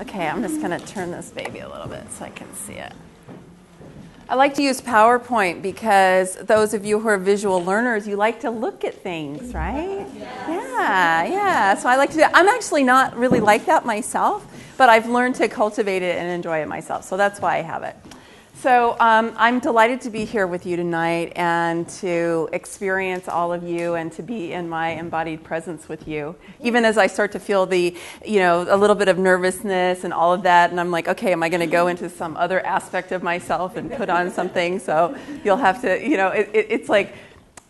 Okay, I'm just going to turn this baby a little bit so I can see it. I like to use PowerPoint because those of you who are visual learners, you like to look at things, right? Yeah. So I like to do that. I'm actually not really like that myself, but I've learned to cultivate it and enjoy it myself. So that's why I have it. So I'm delighted to be here with you tonight and to experience all of you and to be in my embodied presence with you. Even as I start to feel the, a little bit of nervousness and all of that, and I'm like, okay, am I going to go into some other aspect of myself and put on something? So you'll have to, it's like,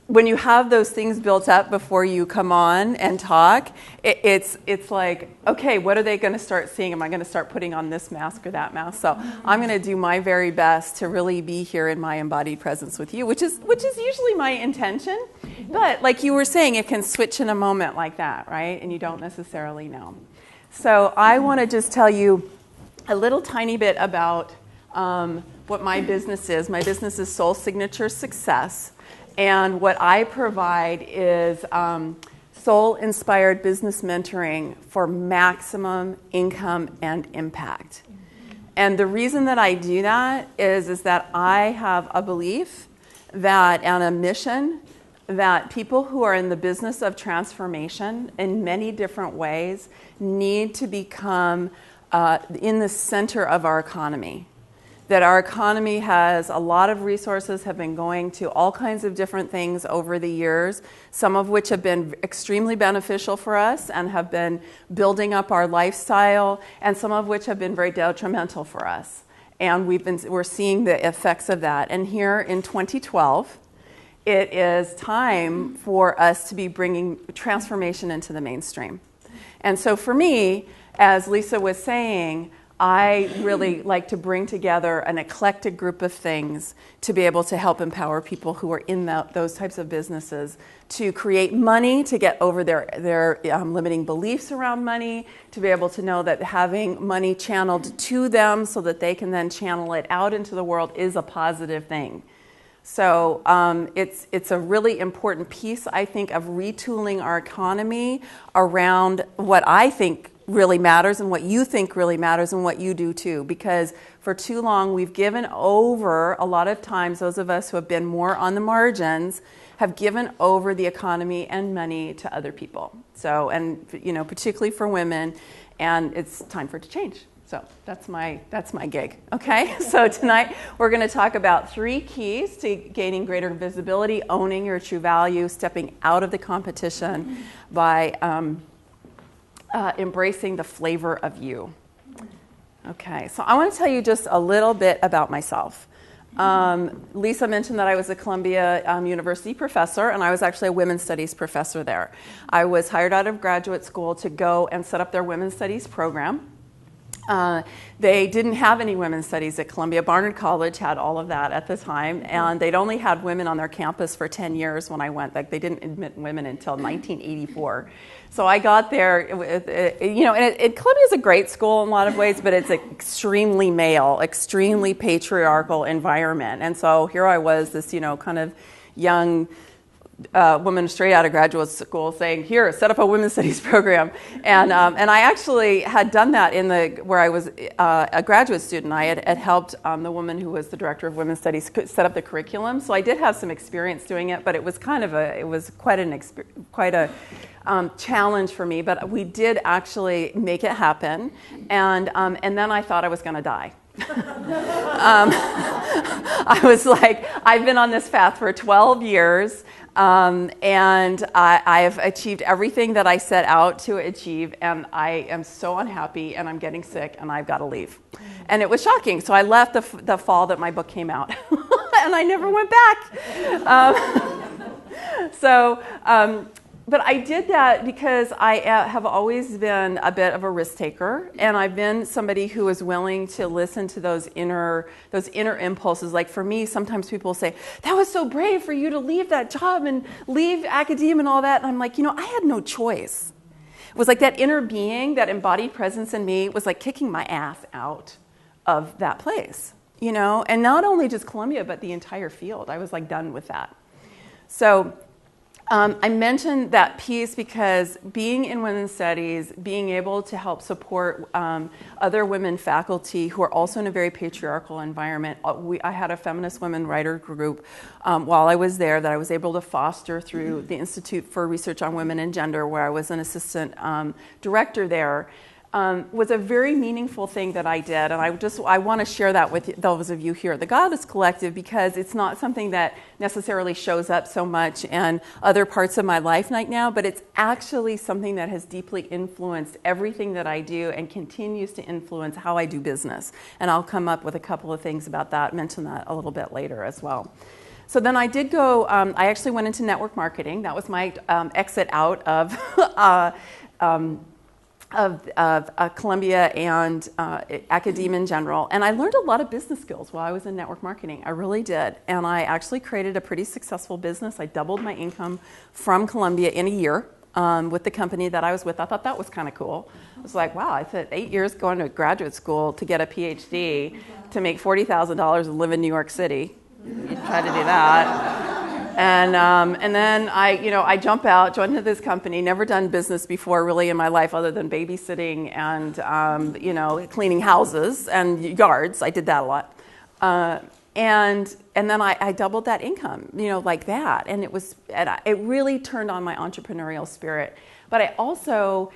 when you have those things built up before you come on and talk, it's like, okay, what are they going to start seeing? Am I going to start putting on this mask or that mask? So I'm going to do my very best to really be here in my embodied presence with you, which is usually my intention. But like you were saying, it can switch in a moment like that, right? And you don't necessarily know. So I want to just tell you a little tiny bit about what my business is. My business is Soul Signature Success. And what I provide is soul-inspired business mentoring for maximum income and impact. And the reason that I do that is that I have a belief that, and a mission, that people who are in the business of transformation in many different ways need to become in the center of our economy. That our economy has a lot of resources, have been going to all kinds of different things over the years, some of which have been extremely beneficial for us and have been building up our lifestyle, and some of which have been very detrimental for us. And we're seeing the effects of that. And here in 2012, it is time for us to be bringing transformation into the mainstream. And so for me, as Lisa was saying, I really like to bring together an eclectic group of things to be able to help empower people who are in those types of businesses to create money, to get over their limiting beliefs around money, to be able to know that having money channeled to them so that they can then channel it out into the world is a positive thing. So it's a really important piece, I think, of retooling our economy around what I think really matters and what you think really matters and what you do too. Because for too long we've given over, a lot of times those of us who have been more on the margins have given over the economy and money to other people. So, and particularly for women, and it's time for it to change. So that's my gig, okay? So tonight we're going to talk about 3 keys to gaining greater visibility, owning your true value, stepping out of the competition by embracing the flavor of you. Okay, so I want to tell you just a little bit about myself. Lisa mentioned that I was a Columbia University professor, and I was actually a women's studies professor there. I was hired out of graduate school to go and set up their women's studies program. They didn't have any women's studies at Columbia. Barnard College had all of that at the time, and they'd only had women on their campus for 10 years when I went. Like, they didn't admit women until 1984. So I got there, and Columbia's a great school in a lot of ways, but it's an extremely male, extremely patriarchal environment. And so here I was, this, kind of young woman straight out of graduate school saying, here, set up a women's studies program. And I actually had done that where I was a graduate student. I had helped the woman who was the director of women's studies set up the curriculum. So I did have some experience doing it, but it was quite a challenge for me. But we did actually make it happen. And then I thought I was going to die. I was like, I've been on this path for 12 years. And I've achieved everything that I set out to achieve, and I am so unhappy, and I'm getting sick, and I've got to leave. And it was shocking. So I left the fall that my book came out, and I never went back. But I did that because I have always been a bit of a risk taker, and I've been somebody who is willing to listen to those inner impulses. Like for me, sometimes people say, that was so brave for you to leave that job and leave academia and all that. And I'm like, I had no choice. It was like that inner being, that embodied presence in me was like kicking my ass out of that place, and not only just Columbia, but the entire field. I was like done with that. So I mentioned that piece because being in women's studies, being able to help support other women faculty who are also in a very patriarchal environment. I had a feminist women writer group while I was there that I was able to foster through the Institute for Research on Women and Gender, where I was an assistant director there. Was a very meaningful thing that I did, and I want to share that with those of you here at the Goddess Collective, because it's not something that necessarily shows up so much in other parts of my life right now, but it's actually something that has deeply influenced everything that I do and continues to influence how I do business. And I'll come up with a couple of things about that, mention that a little bit later as well. So then I did go, I actually went into network marketing. That was my exit out of Columbia and academia in general. And I learned a lot of business skills while I was in network marketing. I really did. And I actually created a pretty successful business. I doubled my income from Columbia in a year with the company that I was with. I thought that was kind of cool. I was like, wow, I said 8 years going to graduate school to get a PhD to make $40,000 and live in New York City. You try to do that. And then I jump out, join into this company, never done business before really in my life other than babysitting and, cleaning houses and yards. I did that a lot. And then I doubled that income, like that. And it really turned on my entrepreneurial spirit. But I also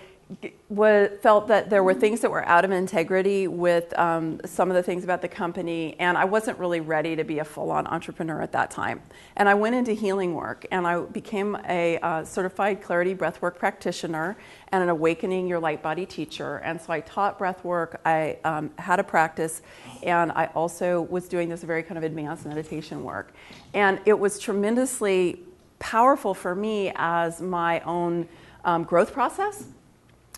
felt that there were things that were out of integrity with some of the things about the company, and I wasn't really ready to be a full-on entrepreneur at that time. And I went into healing work, and I became a certified clarity breathwork practitioner and an awakening your light body teacher. And so I taught breathwork, I had a practice, and I also was doing this very kind of advanced meditation work. And it was tremendously powerful for me as my own growth process.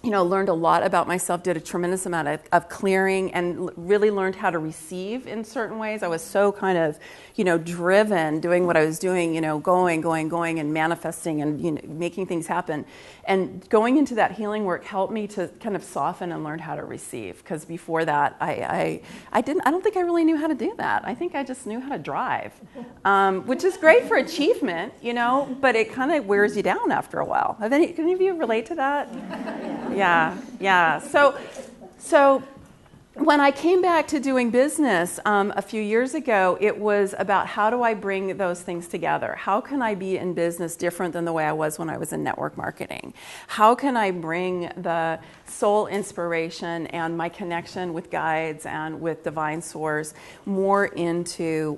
Learned a lot about myself, did a tremendous amount of clearing, and really learned how to receive in certain ways. I was so kind of, driven doing what I was doing, going and manifesting and, making things happen. And going into that healing work helped me to kind of soften and learn how to receive. Because before that, I don't think I really knew how to do that. I think I just knew how to drive, which is great for achievement, but it kind of wears you down after a while. Can any of you relate to that? Yeah. So when I came back to doing business a few years ago, it was about how do I bring those things together? How can I be in business different than the way I was when I was in network marketing? How can I bring the soul inspiration and my connection with guides and with divine source more into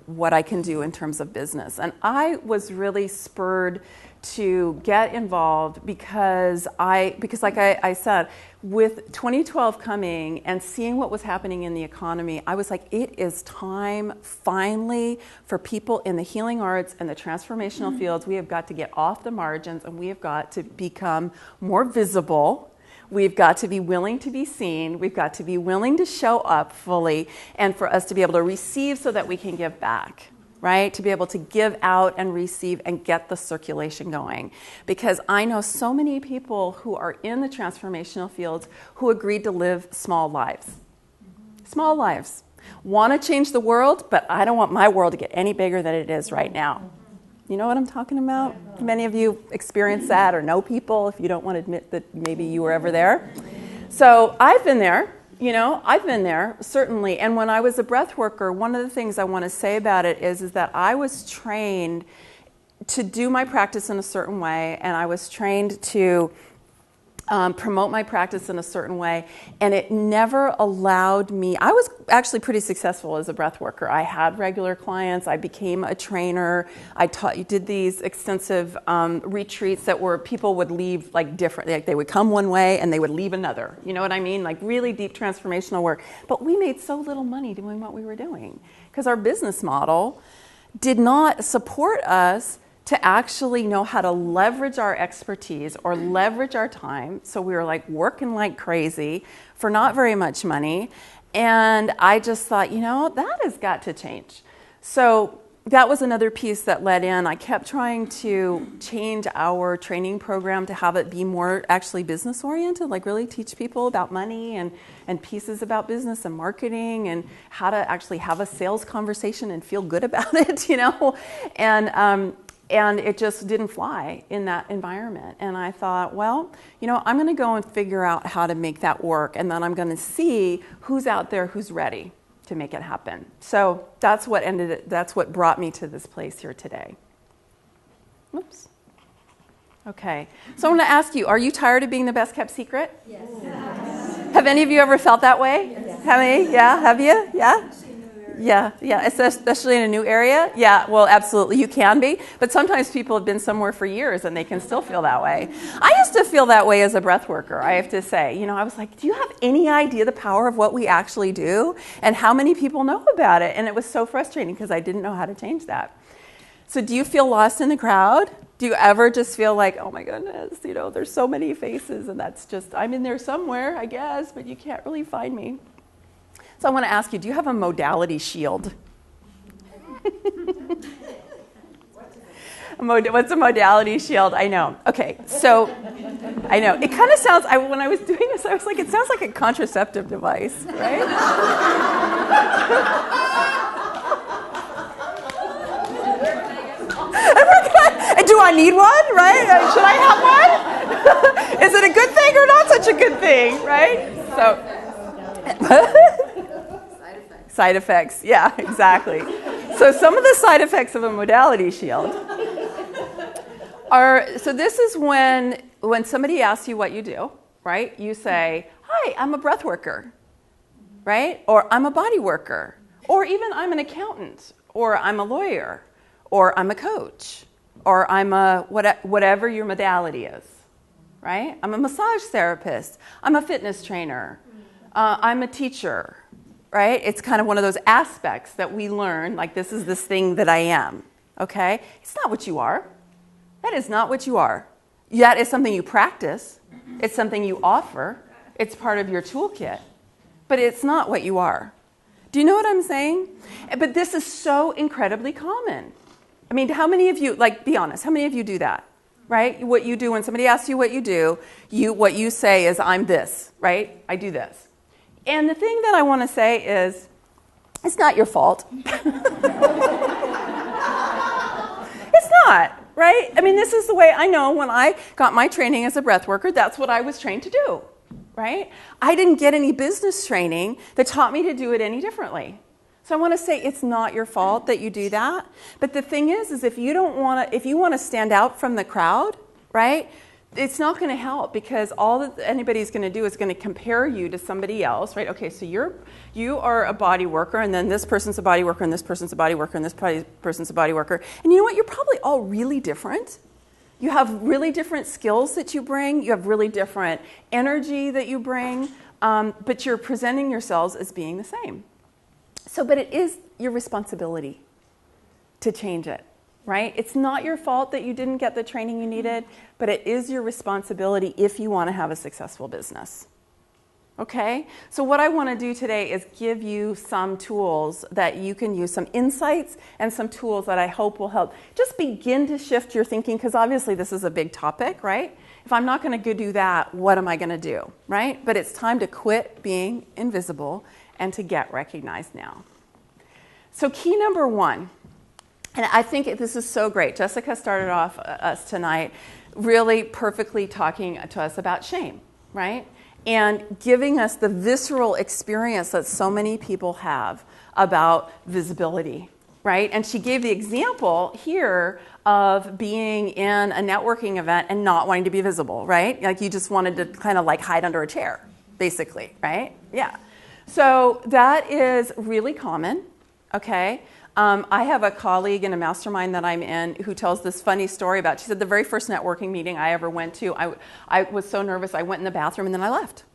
what I can do in terms of business? And I was really spurred to get involved because like I said, with 2012 coming and seeing what was happening in the economy, I was like, it is time finally for people in the healing arts and the transformational fields. We have got to get off the margins, and we have got to become more visible. We've got to be willing to be seen. We've got to be willing to show up fully, and for us to be able to receive so that we can give back. Right? To be able to give out and receive and get the circulation going. Because I know so many people who are in the transformational fields who agreed to live small lives. Small lives. Want to change the world, but I don't want my world to get any bigger than it is right now. You know what I'm talking about? Many of you experience that or know people if you don't want to admit that maybe you were ever there. So I've been there. I've been there, certainly. And when I was a breath worker, one of the things I want to say about it is that I was trained to do my practice in a certain way, and I was trained to promote my practice in a certain way, and it never allowed me. I was actually pretty successful as a breath worker. I had regular clients. I became a trainer. Did these extensive retreats that were people would leave like different. Like they would come one way and they would leave another. You know what I mean? Like really deep transformational work. But we made so little money doing what we were doing because our business model did not support us to actually know how to leverage our expertise or leverage our time. So we were like working like crazy for not very much money. And I just thought, that has got to change. So that was another piece that led in. I kept trying to change our training program to have it be more actually business oriented, like really teach people about money and pieces about business and marketing and how to actually have a sales conversation and feel good about it, And it just didn't fly in that environment. And I thought, well, I'm going to go and figure out how to make that work. And then I'm going to see who's out there who's ready to make it happen. So that's what brought me to this place here today. Oops. Okay. So I'm going to ask you, are you tired of being the best kept secret? Yes. Have any of you ever felt that way? Yes. Have any? Yeah. Have you? Yeah. Yeah, especially in a new area. Yeah, well, absolutely, you can be. But sometimes people have been somewhere for years and they can still feel that way. I used to feel that way as a breath worker, I have to say. I was like, do you have any idea the power of what we actually do and how many people know about it? And it was so frustrating because I didn't know how to change that. So do you feel lost in the crowd? Do you ever just feel like, oh my goodness, there's so many faces and that's just, I'm in there somewhere, I guess, but you can't really find me. So I want to ask you, do you have a modality shield? What's a modality shield? I know. Okay, so I know. It kind of sounds, when I was doing this, I was like, it sounds like a contraceptive device, right? Do I need one, right? Should I have one? Is it a good thing or not such a good thing, right? So... Side effects, yeah, exactly. So some of the side effects of a modality shield are, so this is when somebody asks you what you do, right? You say, hi, I'm a breath worker, right? Or I'm a body worker, or even I'm an accountant, or I'm a lawyer, or I'm a coach, or I'm a whatever your modality is, right? I'm a massage therapist, I'm a fitness trainer, I'm a teacher, right? It's kind of one of those aspects that we learn, like this is this thing that I am, okay? It's not what you are. That is not what you are. That is something you practice. It's something you offer. It's part of your toolkit. But it's not what you are. Do you know what I'm saying? But this is so incredibly common. I mean, how many of you, be honest, how many of you do that, right? What you do when somebody asks you what you do, what you say is, I'm this, right? I do this. And the thing that I want to say is, it's not your fault. It's not, right? I mean, this is the way I know when I got my training as a breath worker, that's what I was trained to do, right? I didn't get any business training that taught me to do it any differently. So I want to say it's not your fault that you do that. But the thing is if you want to stand out from the crowd, right? It's not going to help because all that anybody's going to do is going to compare you to somebody else, right? Okay, so you are a body worker, and then this person's a body worker, and this person's a body worker, and this person's a body worker. And you know what? You're probably all really different. You have really different skills that you bring. You have really different energy that you bring, but you're presenting yourselves as being the same. But it is your responsibility to change it. Right? It's not your fault that you didn't get the training you needed, but it is your responsibility if you want to have a successful business. Okay? So what I want to do today is give you some tools that you can use, some insights and some tools that I hope will help just begin to shift your thinking, because obviously this is a big topic, right? If I'm not going to go do that, what am I going to do, right? But it's time to quit being invisible and to get recognized now. So key number one, and I think this is so great. Jessica started off us tonight really perfectly talking to us about shame, right? And giving us the visceral experience that so many people have about visibility, right? And she gave the example here of being in a networking event and not wanting to be visible, right? Like you just wanted to kind of hide under a chair, basically, right? Yeah. So that is really common, okay? I have a colleague in a mastermind that I'm in who tells this funny story about, she said the very first networking meeting I ever went to, I was so nervous, I went in the bathroom and then I left,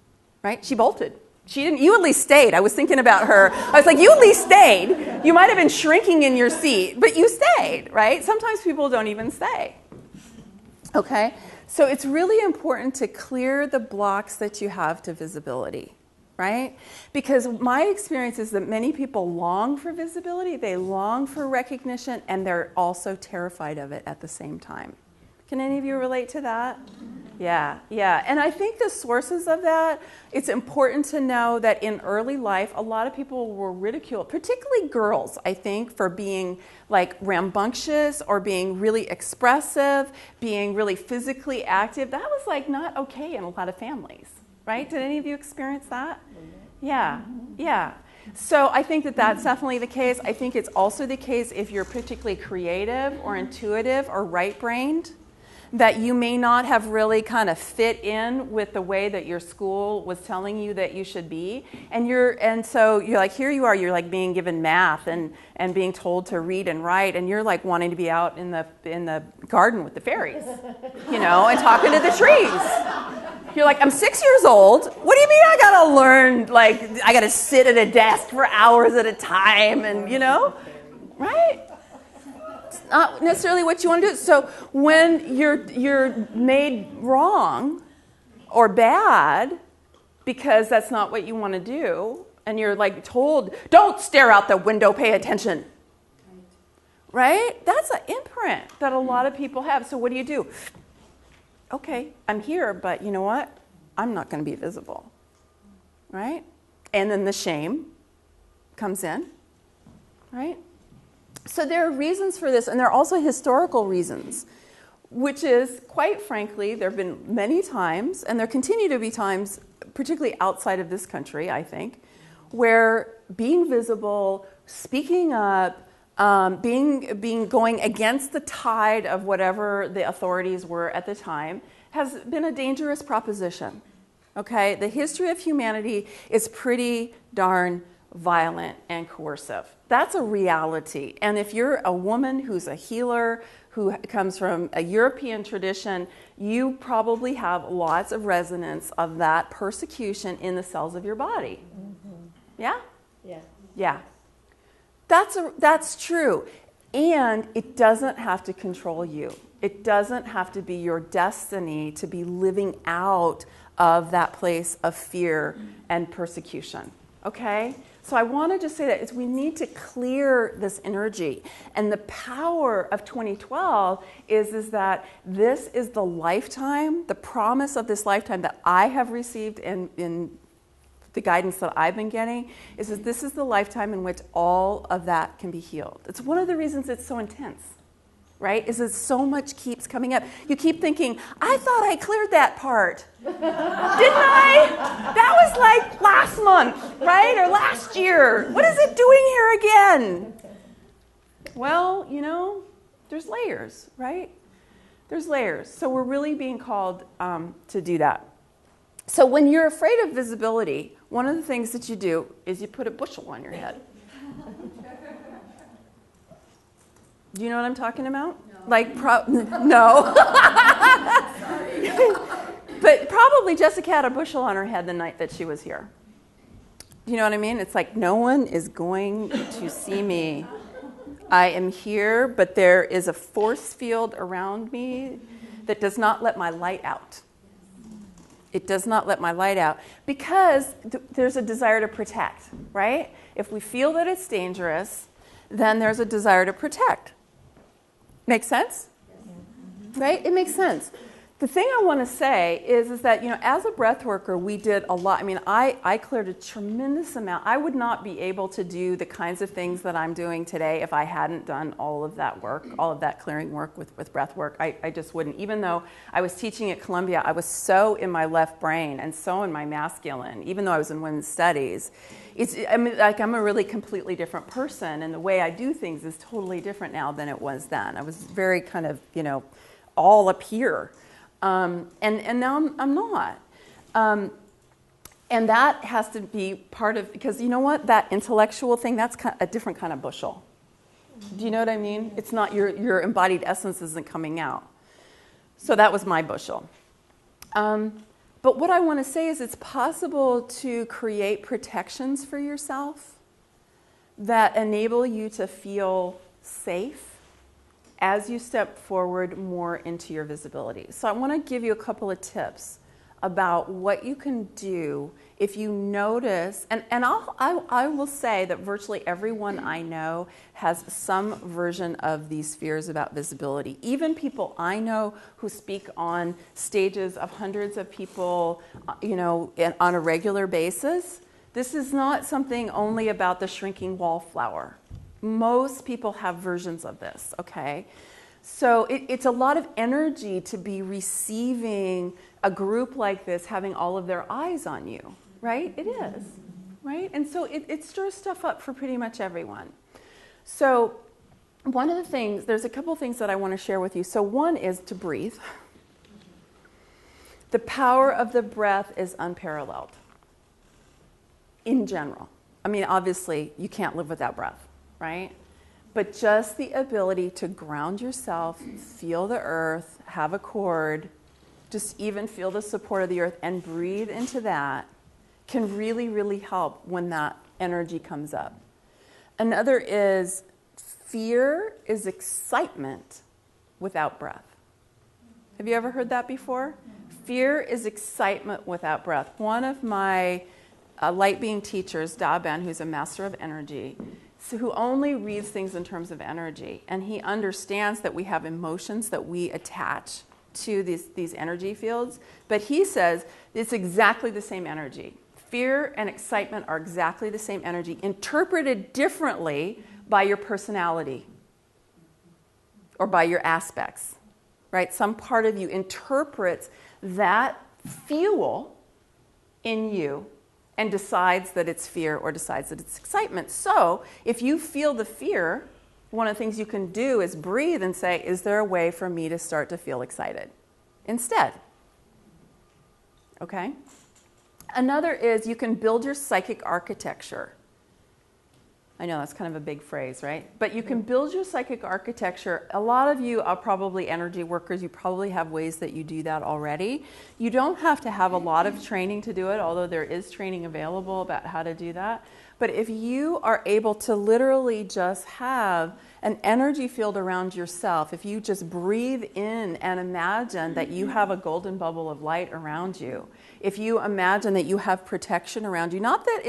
right? She bolted. She didn't, you at least stayed. I was thinking about her. I was like, you at least stayed. You might have been shrinking in your seat, but you stayed, right? Sometimes people don't even stay. Okay? So it's really important to clear the blocks that you have to visibility. Right? Because my experience is that many people long for visibility, they long for recognition, and they're also terrified of it at the same time. Can any of you relate to that? Yeah, yeah. And I think the sources of that, it's important to know that in early life, a lot of people were ridiculed, particularly girls, I think, for being like rambunctious or being really expressive, being really physically active. That was like not okay in a lot of families, right? Did any of you experience that? Yeah, yeah. So I think that that's definitely the case. I think it's also the case if you're particularly creative or intuitive or right-brained, that you may not have really kind of fit in with the way that your school was telling you that you should be. And so you're like, here you are, you're like being given math and being told to read and write, and you're like wanting to be out in the garden with the fairies, and talking to the trees. You're like, I'm 6 years old. What do you mean I gotta learn, like, I gotta sit at a desk for hours at a time and, right? It's not necessarily what you want to do. So when you're made wrong or bad because that's not what you want to do, and you're like told, don't stare out the window, pay attention. Right? That's an imprint that a lot of people have. So what do? Okay, I'm here, but you know what? I'm not going to be visible. Right? And then the shame comes in. Right? So there are reasons for this, and there are also historical reasons, which is, quite frankly, there have been many times, and there continue to be times, particularly outside of this country, I think, where being visible, speaking up, going against the tide of whatever the authorities were at the time has been a dangerous proposition. Okay? The history of humanity is pretty darn violent and coercive. That's a reality. And if you're a woman who's a healer, who comes from a European tradition, you probably have lots of resonance of that persecution in the cells of your body. Mm-hmm. Yeah? Yeah. Yeah. That's true. And it doesn't have to control you. It doesn't have to be your destiny to be living out of that place of fear and persecution. Okay? So I want to just say that we need to clear this energy. And the power of 2012 is that this is the lifetime, the promise of this lifetime that I have received in the guidance that I've been getting, is that this is the lifetime in which all of that can be healed. It's one of the reasons it's so intense, right? Is that so much keeps coming up. You keep thinking, I thought I cleared that part. Didn't I? That was like last month, right? Or last year. What is it doing here again? Well, there's layers, right? There's layers. So we're really being called to do that. So when you're afraid of visibility, one of the things that you do is you put a bushel on your head. Do you know what I'm talking about? No. No. But probably Jessica had a bushel on her head the night that she was here. Do you know what I mean? It's like, no one is going to see me. I am here, but there is a force field around me that does not let my light out. It does not let my light out because there's a desire to protect, right? If we feel that it's dangerous, then there's a desire to protect. Make sense? Right? It makes sense. The thing I want to say is that, as a breath worker, we did a lot. I mean, I cleared a tremendous amount. I would not be able to do the kinds of things that I'm doing today if I hadn't done all of that work, all of that clearing work with breath work. I just wouldn't. Even though I was teaching at Columbia, I was so in my left brain and so in my masculine, even though I was in women's studies. I'm a really completely different person, and the way I do things is totally different now than it was then. I was very kind of, all up here. And now I'm not. And that has to be part of, because you know what? That intellectual thing, that's a different kind of bushel. Do you know what I mean? It's not your embodied essence isn't coming out. So that was my bushel. But what I want to say is it's possible to create protections for yourself that enable you to feel safe as you step forward more into your visibility. So I want to give you a couple of tips about what you can do if you notice, and I will say that virtually everyone I know has some version of these fears about visibility. Even people I know who speak on stages of hundreds of people, on a regular basis. This is not something only about the shrinking wallflower. Most people have versions of this, okay? So it's a lot of energy to be receiving a group like this, having all of their eyes on you, right? It is, right? And so it stirs stuff up for pretty much everyone. So one of the things, there's a couple things that I want to share with you. So one is to breathe. The power of the breath is unparalleled in general. I mean, obviously, you can't live without breath, right? But just the ability to ground yourself, feel the earth, have a cord, just even feel the support of the earth and breathe into that can really, really help when that energy comes up. Another is fear is excitement without breath. Have you ever heard that before? Fear is excitement without breath. One of my light being teachers, Da Ben, who's a master of energy, who only reads things in terms of energy, and he understands that we have emotions that we attach to these energy fields, but he says it's exactly the same energy. Fear and excitement are exactly the same energy, interpreted differently by your personality or by your aspects, right? Some part of you interprets that fuel in you and decides that it's fear or decides that it's excitement. So if you feel the fear, one of the things you can do is breathe and say, is there a way for me to start to feel excited instead? Okay? Another is you can build your psychic architecture. I know that's kind of a big phrase, right? But you can build your psychic architecture. A lot of you are probably energy workers. You probably have ways that you do that already. You don't have to have a lot of training to do it, although there is training available about how to do that. But if you are able to literally just have an energy field around yourself, if you just breathe in and imagine that you have a golden bubble of light around you, if you imagine that you have protection around you, not that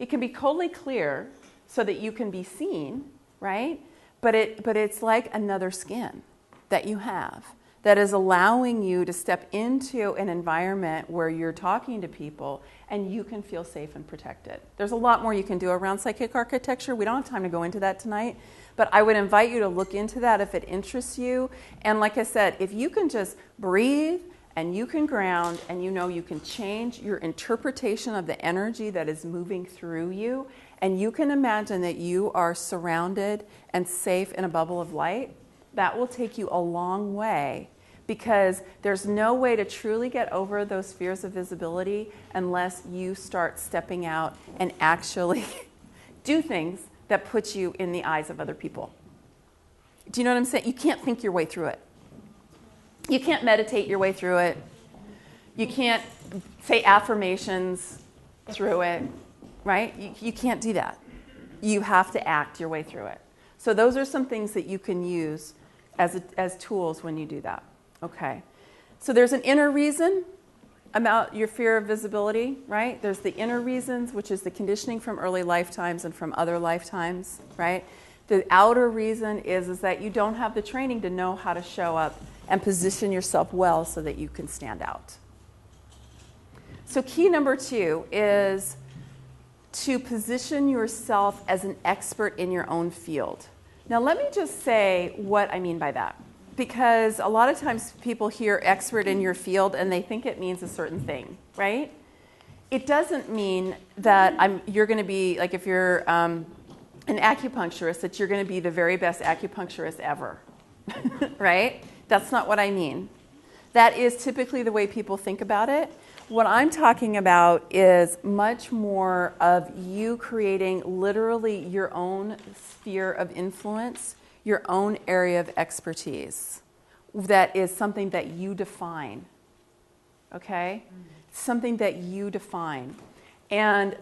it can be totally clear, so that you can be seen, right? But it's like another skin that you have that is allowing you to step into an environment where you're talking to people and you can feel safe and protected. There's a lot more you can do around psychic architecture. We don't have time to go into that tonight, but I would invite you to look into that if it interests you. And like I said, if you can just breathe and you can ground and you can change your interpretation of the energy that is moving through you, and you can imagine that you are surrounded and safe in a bubble of light, that will take you a long way, because there's no way to truly get over those fears of visibility unless you start stepping out and actually do things that put you in the eyes of other people. Do you know what I'm saying? You can't think your way through it. You can't meditate your way through it. You can't say affirmations through it. Right? You can't do that. You have to act your way through it. So those are some things that you can use as tools when you do that. Okay. So there's an inner reason about your fear of visibility, right? There's the inner reasons, which is the conditioning from early lifetimes and from other lifetimes, right? The outer reason is that you don't have the training to know how to show up and position yourself well so that you can stand out. So key number 2 is to position yourself as an expert in your own field. Now, let me just say what I mean by that, because a lot of times people hear expert in your field and they think it means a certain thing, right? It doesn't mean that you're going to be, like if you're an acupuncturist, that you're going to be the very best acupuncturist ever, right? That's not what I mean. That is typically the way people think about it. What I'm talking about is much more of you creating literally your own sphere of influence, your own area of expertise. That is something that you define, okay? Something that you define. And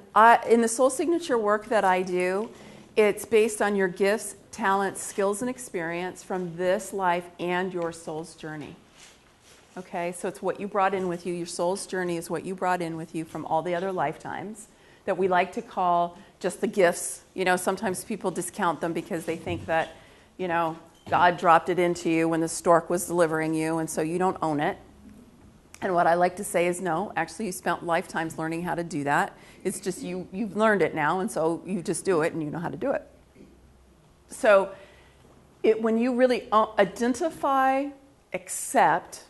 in the soul signature work that I do, it's based on your gifts, talents, skills, and experience from this life and your soul's journey. Okay, so it's what you brought in with you. Your soul's journey is what you brought in with you from all the other lifetimes that we like to call just the gifts. You know, sometimes people discount them because they think that, you know, God dropped it into you when the stork was delivering you, and so you don't own it. And what I like to say is, no, actually you spent lifetimes learning how to do that. It's just you've learned it now, and so you just do it and you know how to do it. So when you really identify, accept,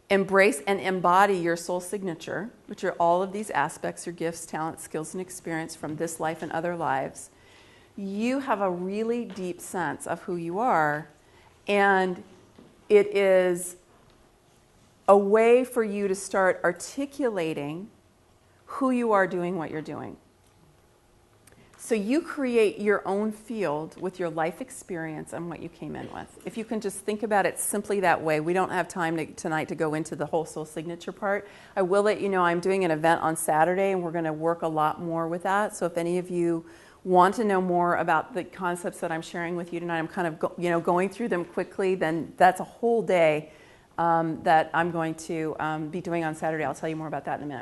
embrace, and embody your soul signature, which are all of these aspects, your gifts, talents, skills, and experience from this life and other lives, you have a really deep sense of who you are, and it is a way for you to start articulating who you are doing what you're doing. So you create your own field with your life experience and what you came in with. If you can just think about it simply that way. We don't have time tonight to go into the whole soul signature part. I will let you know I'm doing an event on Saturday, and we're going to work a lot more with that. So if any of you want to know more about the concepts that I'm sharing with you tonight, I'm kind of going through them quickly, then that's a whole day that I'm going to be doing on Saturday. I'll tell you more about that in a minute.